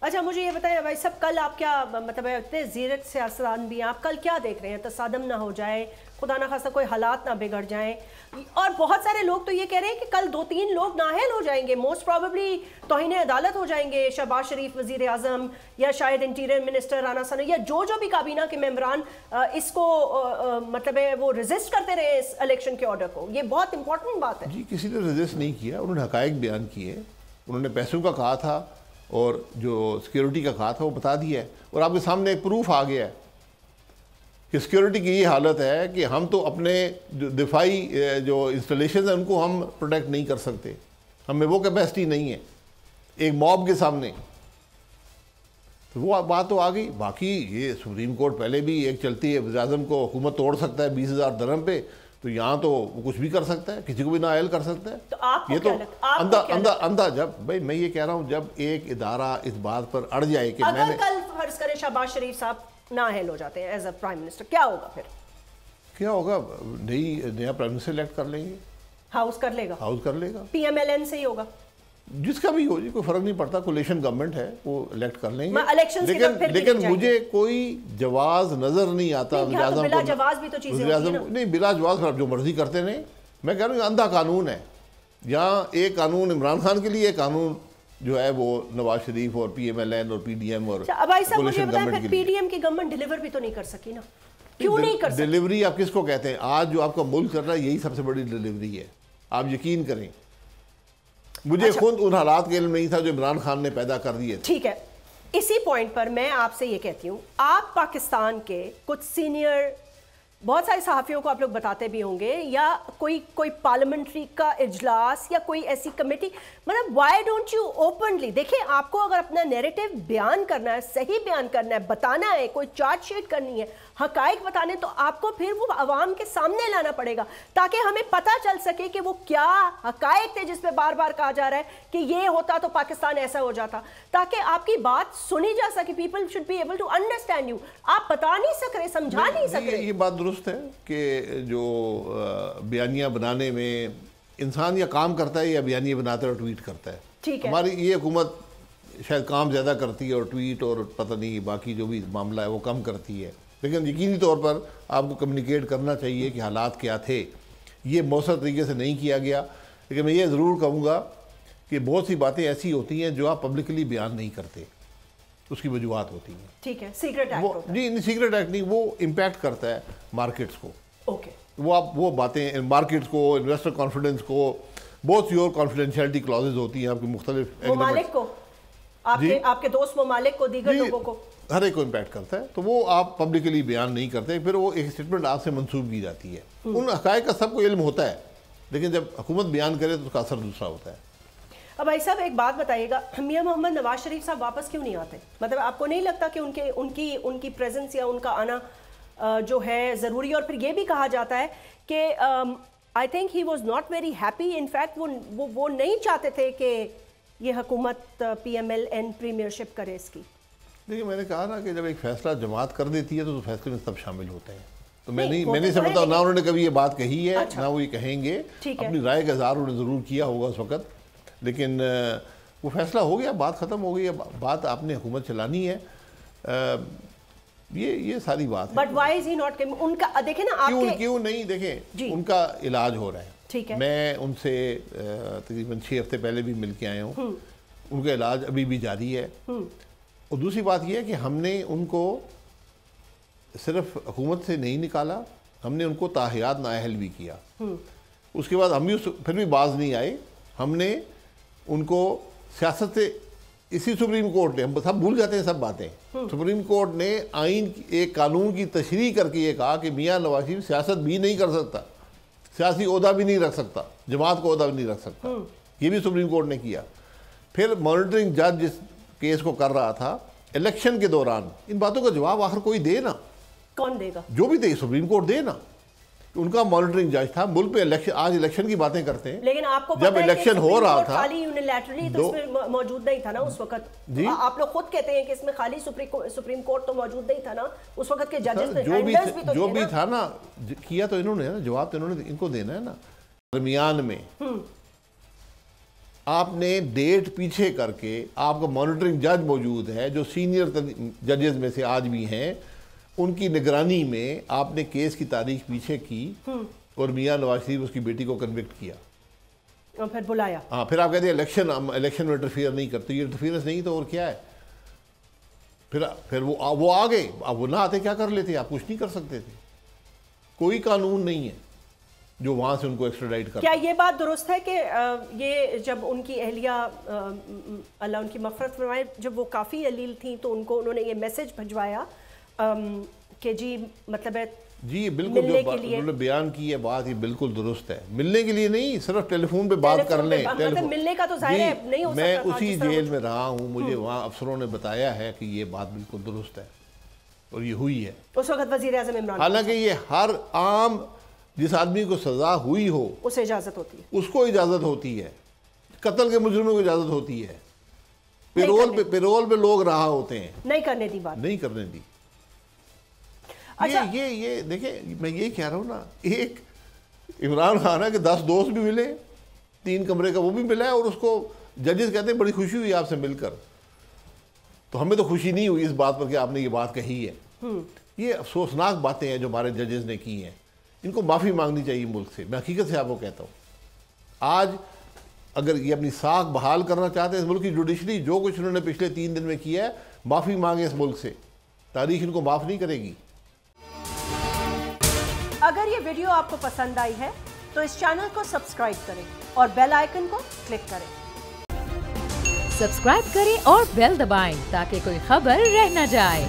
अच्छा मुझे ये बताएं भाई साहब, कल आप क्या मतलब है, इतने जीरक सियासतदान भी हैं, आप कल क्या देख रहे हैं? तसादम ना हो जाए, खुदा ना खास्ता कोई हालात ना बिगड़ जाएं। और बहुत सारे लोग तो ये कह रहे हैं कि कल 2-3 लोग नाअहल हो जाएंगे, मोस्ट प्रॉबेबली तौहीन अदालत हो जाएंगे। शहबाज शरीफ वजीर आजम या शायद इंटीरियर मिनिस्टर राना सना या जो भी काबीना के मेंबरान इसको मतलब है वो रेजिस्ट करते रहे इस इलेक्शन के ऑर्डर को। ये बहुत इंपॉर्टेंट बात है। जी, किसी ने रेजिस्ट नहीं किया, उन्होंने हकायक बयान किए। उन्होंने पैसों का कहा था और जो सिक्योरिटी का कहा था वो बता दिया है, और आपके सामने एक प्रूफ आ गया है कि सिक्योरिटी की ये हालत है कि हम तो अपने जो दिफाई जो इंस्टॉलेशन है उनको हम प्रोटेक्ट नहीं कर सकते, हमें वो कैपेसिटी नहीं है एक मॉब के सामने। तो वो बात तो आ गई। बाकी ये सुप्रीम कोर्ट पहले भी एक चलती है, वज़ीर आज़म को हुकूमत तोड़ सकता है 20,000 दरहम पे, तो यहाँ तो वो कुछ भी कर सकता है, किसी को भी नाअहल कर सकता है। तो आपको ये तो अंधा जब भाई मैं ये कह रहा हूँ, जब एक इदारा इस बात पर अड़ जाए कि अगर कल फर्ज करें शहबाज शरीफ साहब नाअहल हो जाते हैं एज अ प्राइम मिनिस्टर, क्या होगा फिर? क्या होगा? नया प्राइम मिनिस्टर इलेक्ट कर लेंगे, हाउस कर लेगा, हाउस कर लेगा, PMLN से ही होगा, जिसका भी हो जी, कोई फर्क नहीं पड़ता। कोलिशन गवर्नमेंट है, वो इलेक्ट कर लेंगे। लेकिन मुझे कोई जवाब नजर नहीं आता बिला जवाब भी तो चीजें होती हैं ना। नहीं, बिला जवाब जो मर्जी करते नहीं। मैं कह रहा हूँ अंधा कानून है। यहाँ एक कानून इमरान खान के लिए, एक कानून जो है वो नवाज शरीफ और PMLN और PDM और कोलिशन गवर्नमेंट के लिए। PDM की गवर्नमेंट डिलीवर भी तो नहीं कर सकी ना, क्यों नहीं कर सकी? डिलीवरी आप किसको कहते हैं? आज जो आपका मुल्क चल रहा है यही सबसे बड़ी डिलीवरी है, आप यकीन करें। मुझे खुद उन हालात के इल्म नहीं था जो इमरान खान ने पैदा कर दिए। ठीक है, इसी पॉइंट पर मैं आपसे ये कहती हूँ, आप पाकिस्तान के कुछ सीनियर, बहुत सारे सहाफ़ियों को आप लोग बताते भी होंगे, या कोई पार्लियामेंट्री का इजलास या कोई ऐसी कमेटी, मतलब व्हाई डोंट यू ओपनली, देखिए आपको अगर अपना नैरेटिव बयान करना है, सही बयान करना है, बताना है, कोई चार्जशीट करनी है, हकाइक बताने, तो आपको फिर वो अवाम के सामने लाना पड़ेगा ताकि हमें पता चल सके कि वो क्या हकाइक थे जिसमें बार बार कहा जा रहा है कि ये होता तो पाकिस्तान ऐसा हो जाता, ताकि आपकी बात सुनी जा सके। People should be able to understand you. आप बता नहीं सक रहे, समझा नहीं सक रहे। ये बात दुरुस्त है कि जो बयानियाँ बनाने में इंसान या काम करता है या बयानियाँ बनाता है और ट्वीट करता है। ठीक है, हमारी ये हुकूमत शायद काम ज़्यादा करती है और ट्वीट और पता नहीं बाकी जो भी मामला है वो कम करती है, लेकिन यकीनी तौर पर आपको कम्युनिकेट करना चाहिए कि हालात क्या थे। ये मौसर तरीके से नहीं किया गया। लेकिन मैं ये ज़रूर कहूँगा कि बहुत सी बातें ऐसी होती हैं जो आप पब्लिकली बयान नहीं करते, उसकी वजूहत होती हैं। ठीक है, सीक्रेट एक्ट होता है। नहीं, सीक्रेट एक्ट नहीं, वो इम्पैक्ट करता है मार्केट्स को। ओके, वो बातें मार्केट्स को, इन्वेस्टर कॉन्फिडेंस को, बहुत सी और कॉन्फिडेंशियलिटी क्लॉजेज होती हैं आपके मुख्तलिफ ममालिक को, आपके दोस्त ममालिक को, दीगर लोगों को, हर एक को इम्पैक्ट करता है। तो वो आप पब्लिकली बयान नहीं करते, फिर वो एक स्टेटमेंट आपसे मंसूब की जाती है। उन हकायक का सबको इल्म होता है, लेकिन जब हुकूमत बयान करे तो उसका असर दूसरा होता है। अब भाई साहब एक बात बताइएगा, मियां मोहम्मद नवाज शरीफ साहब वापस क्यों नहीं आते? मतलब आपको नहीं लगता कि उनकी प्रेजेंस या उनका आना जो है ज़रूरी? और फिर ये भी कहा जाता है कि I think he was not very happy, in fact वो नहीं चाहते थे कि ये हुकूमत PMLN प्रीमियरशिप करे इसकी। देखिए, मैंने कहा ना कि जब एक फैसला जमात कर देती है तो फैसले में सब शामिल होते हैं। तो मैं नहीं समझता, ना उन्होंने कभी ये बात कही है, ना वो ये कहेंगे। अपनी राय का इज़हार उन्होंने ज़रूर किया होगा उस वक़्त, लेकिन वो फैसला हो गया, बात ख़त्म हो गई। बात आपने हुकूमत चलानी है, ये सारी बात है। But why is he not coming? उनका देखें ना, आपके क्यों नहीं, देखें उनका इलाज हो रहा है। ठीक है, मैं उनसे तकरीबन 6 हफ्ते पहले भी मिल के आया हूँ। उनका इलाज अभी भी जारी है। और दूसरी बात यह है कि हमने उनको सिर्फ हुकूमत से नहीं निकाला, हमने उनको ताहियात नाअहल भी किया। उसके बाद हम भी फिर भी बाज नहीं आए। हमने उनको सियासत से, इसी सुप्रीम कोर्ट ने, हम सब भूल जाते हैं सब बातें, सुप्रीम कोर्ट ने आइन एक कानून की तशरीह करके ये कहा कि मियाँ नवाज शरीफ सियासत भी नहीं कर सकता, सियासी ओहदा भी नहीं रख सकता, जमात को ओहदा भी नहीं रख सकता। ये भी सुप्रीम कोर्ट ने किया। फिर मॉनिटरिंग जज जिस केस को कर रहा था इलेक्शन के दौरान, इन बातों का जवाब आखिर कोई दे ना। कौन देगा? जो भी दे, सुप्रीम कोर्ट दे ना। उनका मॉनिटरिंग जज था मुल्क पे इलेक्शन। आज इलेक्शन की बातें करते हैं, लेकिन आपको जब इलेक्शन हो रहा था खाली यूनिलैटरली तो इसमें मौजूद नहीं था ना उस वक्त। आप लोग खुद कहते हैं कि इसमें खाली सुप्रीम कोर्ट तो मौजूद नहीं था ना उस वक्त के जजेस ने, जो भी था ना, किया तो इन्होंने ना, जवाब तो इन्होंने इनको देना है ना। दरमियान में आपने डेट पीछे करके, आपका मॉनिटरिंग जज मौजूद है जो सीनियर जजेस में से आज भी हैं, उनकी निगरानी में आपने केस की तारीख पीछे की और मियां नवाज शरीफ उसकी बेटी को कन्विक्ट किया और फिर बुलाया। हाँ, फिर आप कहते हैं इलेक्शन में इंटरफियर नहीं करते। ये इंटरफियरेंस नहीं तो और क्या है? फिर वो आ गए, अब वो ना आते क्या कर लेते? आप कुछ नहीं कर सकते थे। कोई कानून नहीं है जो वहाँ से उनको एक्स्ट्राडाइट कर। क्या ये बात दुरुस्त है कि ये जब उनकी अहलिया अल्लाह उनकी मग़फ़िरत फरमाए, जब वो काफ़ी अलील थी तो उन्होंने ये मैसेज भिजवाया कि जी मतलब है जी बिल्कुल जो उन्होंने बयान की है बात, ये बिल्कुल दुरुस्त है। मिलने के लिए नहीं, सिर्फ टेलीफोन पे बात कर लें। मतलब मिलने का तो जाहिर है नहीं हो सकता। मैं उसी जेल में रहा हूँ, मुझे वहाँ अफसरों ने बताया है कि ये बात बिल्कुल दुरुस्त है और ये हुई है। उस वक्त वज़ीर आज़म इमरान, हालांकि ये हर आम जिस आदमी को सजा हुई हो उसे इजाज़त होती है, उसको इजाज़त होती है। कत्ल के मुजरिमों को इजाज़त होती है। पेरोल पे लोग रहा होते हैं, नहीं करने दी बात, नहीं करने दी। अच्छा, ये देखिए, मैं ये कह रहा हूँ ना, एक इमरान खान है कि 10 दोस्त भी मिले, 3 कमरे का वो भी मिला है और उसको जजेस कहते हैं बड़ी खुशी हुई आपसे मिलकर। तो हमें तो खुशी नहीं हुई इस बात पर कि आपने ये बात कही है। ये अफसोसनाक बातें हैं जो हमारे जजेस ने की हैं। इनको माफ़ी मांगनी चाहिए मुल्क से। मैं हकीकत से आपको कहता हूँ, आज अगर ये अपनी साख बहाल करना चाहते हैं इस मुल्क की जुडिशरी, जो कुछ उन्होंने पिछले 3 दिन में किया है, माफ़ी मांगे इस मुल्क से। तारीख इनको माफ़ नहीं करेगी। अगर ये वीडियो आपको पसंद आई है तो इस चैनल को सब्सक्राइब करें और बेल आइकन को क्लिक करें। सब्सक्राइब करें और बेल दबाएं ताकि कोई खबर रह न जाए।